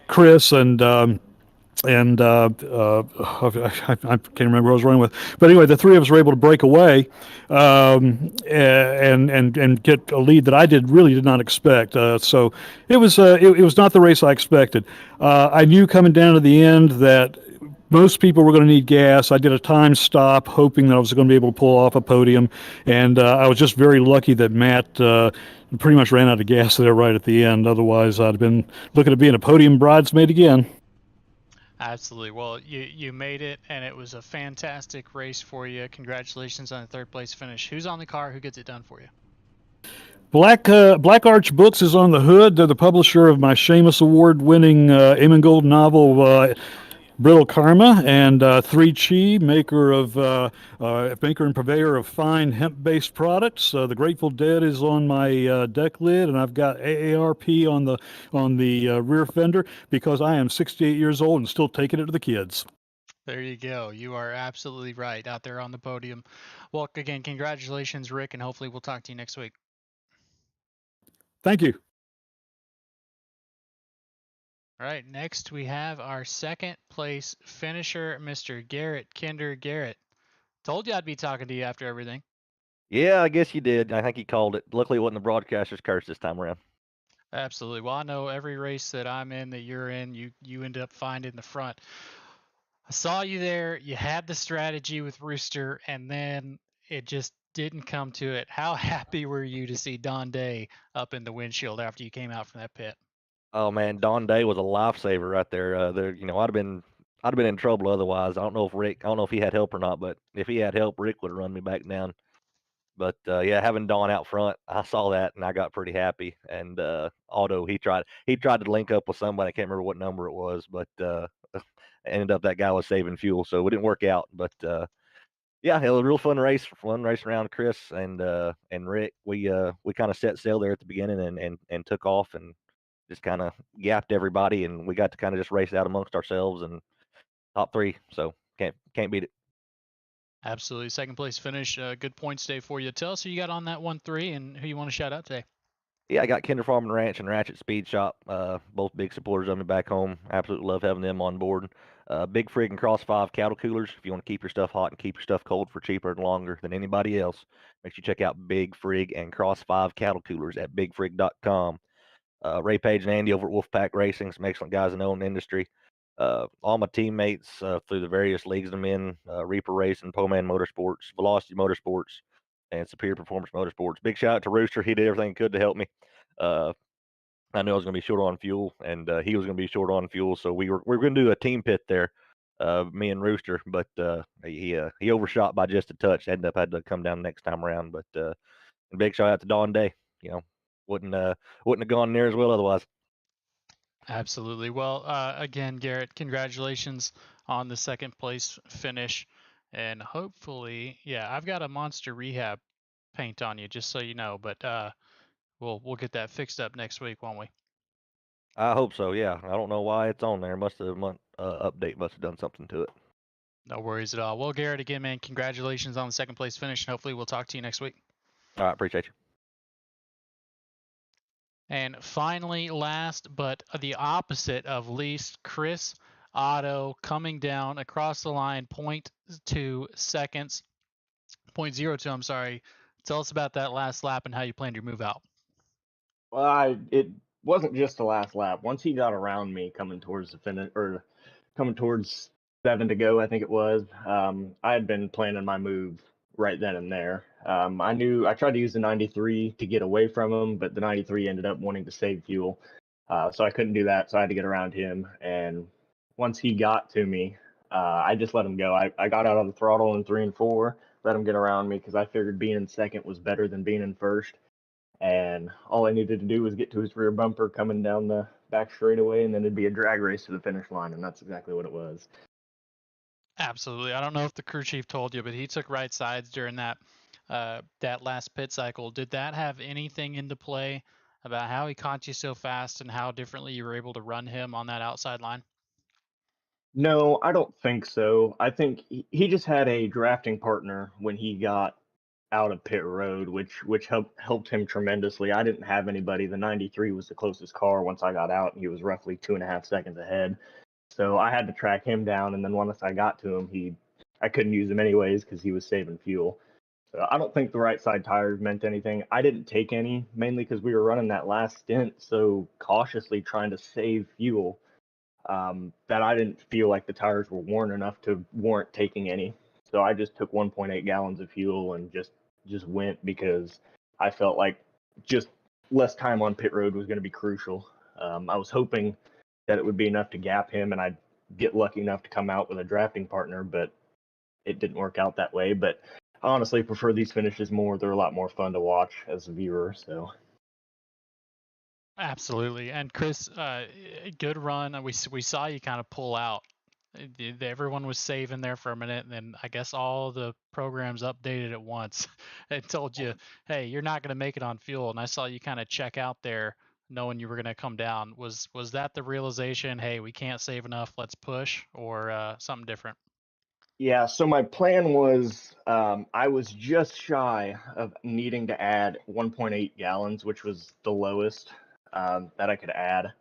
[SPEAKER 7] Chris and I can't remember who I was running with, but anyway, the three of us were able to break away and get a lead that I really did not expect. So it was not the race I expected. I knew coming down to the end that most people were going to need gas. I did a time stop, hoping that I was going to be able to pull off a podium, and I was just very lucky that Matt pretty much ran out of gas there right at the end. Otherwise, I'd have been looking at being a podium bridesmaid again.
[SPEAKER 1] Absolutely. Well, you made it, and it was a fantastic race for you. Congratulations on the third place finish. Who's on the car? Who gets it done for you?
[SPEAKER 7] Black Arch Books is on the hood. They're the publisher of my Seamus Award-winning Eamon Gold novel, Brittle Karma, and 3Chi, maker and purveyor of fine hemp-based products. The Grateful Dead is on my deck lid, and I've got AARP on the rear fender because I am 68 years old and still taking it to the kids.
[SPEAKER 1] There you go. You are absolutely right out there on the podium. Well, again, congratulations, Rick, and hopefully we'll talk to you next week.
[SPEAKER 7] Thank you.
[SPEAKER 1] All right, next we have our second place finisher, Mr. Garrett Kinder. Garrett, told you I'd be talking to you after everything.
[SPEAKER 6] Yeah, I guess you did. I think he called it. Luckily, it wasn't the broadcaster's curse this time around.
[SPEAKER 1] Absolutely. Well, I know every race that I'm in, that you're in, you end up finding the front. I saw you there. You had the strategy with Rooster, and then it just didn't come to it. How happy were you to see Don Day up in the windshield after you came out from that pit?
[SPEAKER 6] Oh man, Don Day was a lifesaver right there. I'd have been in trouble otherwise. I don't know if he had help or not, but if he had help, Rick would have run me back down. But yeah, having Don out front, I saw that and I got pretty happy. And Otto, he tried to link up with somebody. I can't remember what number it was, but ended up that guy was saving fuel, so it didn't work out. But yeah, it was a real fun race around. Chris and Rick, we kind of set sail there at the beginning and took off and just kind of gapped everybody, and we got to kind of just race out amongst ourselves and top three. So can't beat it.
[SPEAKER 1] Absolutely. Second place finish. Good points day for you. Tell us who you got on that 1-3 and who you want to shout out today.
[SPEAKER 6] Yeah, I got Kinder Farm and Ranch and Ratchet Speed Shop, both big supporters of me back home. Absolutely love having them on board. Big Frig and Cross 5 cattle coolers. If you want to keep your stuff hot and keep your stuff cold for cheaper and longer than anybody else, make sure you check out Big Frig and Cross 5 cattle coolers at bigfrig.com. Ray Page and Andy over at Wolfpack Racing, some excellent guys in the own industry. All my teammates through the various leagues I'm in, Reaper Racing, Poman Motorsports, Velocity Motorsports, and Superior Performance Motorsports. Big shout out to Rooster. He did everything he could to help me. I knew I was going to be short on fuel, and he was going to be short on fuel, so we were going to do a team pit there, me and Rooster, but he overshot by just a touch. Ended up had to come down next time around, but big shout out to Don Day. You know, wouldn't have gone near as well otherwise.
[SPEAKER 1] Absolutely. Well, again, Garrett, congratulations on the second place finish. And hopefully, yeah, I've got a Monster Rehab paint on you, just so you know. But we'll get that fixed up next week, won't we?
[SPEAKER 6] I hope so. Yeah, I don't know why it's on there. Update must have done something to it.
[SPEAKER 1] No worries at all. Well, Garrett, again, man, congratulations on the second place finish, and hopefully we'll talk to you next week.
[SPEAKER 6] All right, appreciate you.
[SPEAKER 1] And finally, last but the opposite of least, Chris Otto coming down across the line, 0.2 seconds, 0.02, I'm sorry. Tell us about that last lap and how you planned your move out.
[SPEAKER 8] Well, it wasn't just the last lap. Once he got around me coming towards the finish, or coming towards 7 to go, I think it was, I had been planning my move right then and there. I tried to use the 93 to get away from him, but the 93 ended up wanting to save fuel. So I couldn't do that, so I had to get around him. And once he got to me, I just let him go. I got out of the throttle in 3 and 4, let him get around me because I figured being in second was better than being in first. And all I needed to do was get to his rear bumper coming down the back straightaway, and then it'd be a drag race to the finish line, and that's exactly what it was.
[SPEAKER 1] Absolutely. I don't know if the crew chief told you, but he took right sides during that last pit cycle. Did that have anything into play about how he caught you so fast and how differently you were able to run him on that outside line?
[SPEAKER 8] No, I don't think so. I think he just had a drafting partner when he got out of pit road, which helped him tremendously. I didn't have anybody. The 93 was the closest car once I got out, and he was roughly 2.5 seconds ahead. So I had to track him down, and then once I got to him, I couldn't use him anyways because he was saving fuel. So I don't think the right side tires meant anything. I didn't take any, mainly because we were running that last stint so cautiously trying to save fuel that I didn't feel like the tires were worn enough to warrant taking any. So I just took 1.8 gallons of fuel and just went because I felt like just less time on pit road was going to be crucial. I was hoping that it would be enough to gap him and I'd get lucky enough to come out with a drafting partner, but it didn't work out that way. But I honestly prefer these finishes more. They're a lot more fun to watch as a viewer. So
[SPEAKER 1] Absolutely. And Chris, good run. We saw you kind of pull out Everyone was saving there for a minute, and then I guess all the programs updated at once and told you, hey, you're not going to make it on fuel. And I saw you kind of check out there knowing you were going to come down. Was that the realization, hey, we can't save enough, let's push, or something different?
[SPEAKER 8] Yeah, so my plan was I was just shy of needing to add 1.8 gallons, which was the lowest that I could add.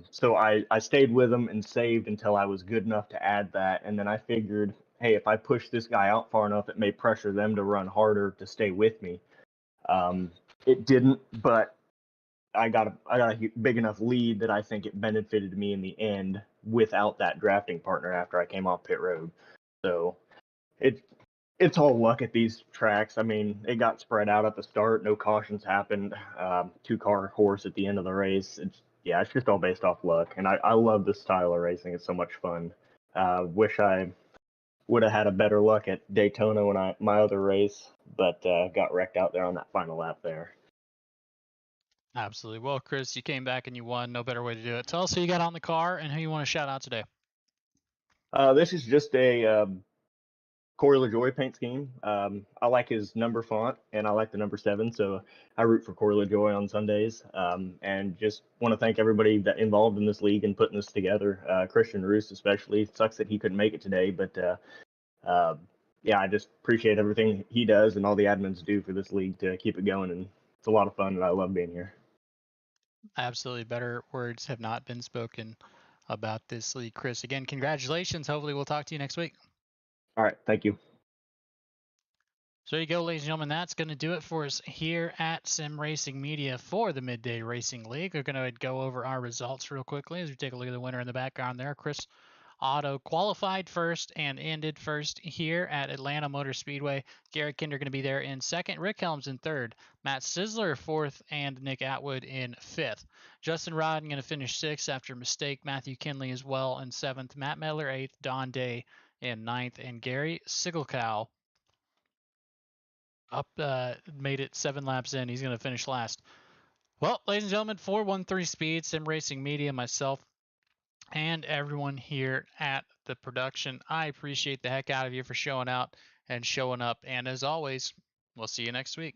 [SPEAKER 8] So I stayed with them and saved until I was good enough to add that. And then I figured, hey, if I push this guy out far enough, it may pressure them to run harder to stay with me. It didn't, but I got a big enough lead that I think it benefited me in the end without that drafting partner after I came off pit road. So it's all luck at these tracks. I mean, it got spread out at the start. No cautions happened. 2-car horse at the end of the race. It's just all based off luck. And I love this style of racing. It's so much fun. Wish I would have had a better luck at Daytona when my other race, but got wrecked out there on that final lap there.
[SPEAKER 1] Absolutely. Well, Chris, you came back and you won. No better way to do it. Tell us who you got on the car and who you want to shout out today.
[SPEAKER 8] This is just a Corey LaJoie paint scheme. I like his number font, and I like the number 7, so I root for Corey LaJoie on Sundays. And just want to thank everybody that involved in this league and putting this together. Christian Roos especially. It sucks that he couldn't make it today, but I just appreciate everything he does and all the admins do for this league to keep it going. And it's a lot of fun, and I love being here.
[SPEAKER 1] Absolutely. Better words have not been spoken about this league. Chris, again, congratulations. Hopefully we'll talk to you next week.
[SPEAKER 8] All right. Thank you.
[SPEAKER 1] So there you go, ladies and gentlemen. That's going to do it for us here at Sim Racing Media for the Midday Racing League. We're going to go over our results real quickly as we take a look at the winner in the background there. Chris Otto qualified first and ended first here at Atlanta Motor Speedway. Garrett Kinder going to be there in second. Rick Helms in third. Matt Sizzler fourth, and Nick Atwood in fifth. Justin Rodden going to finish sixth after a mistake. Matthew Kinley as well in seventh. Matt Medler eighth. Don Day in ninth. And Gary Sigelkow made it 7 laps in. He's going to finish last. Well, ladies and gentlemen, 413 Speed, Sim Racing Media, myself, and everyone here at the production, I appreciate the heck out of you for showing out and showing up. And as always, we'll see you next week.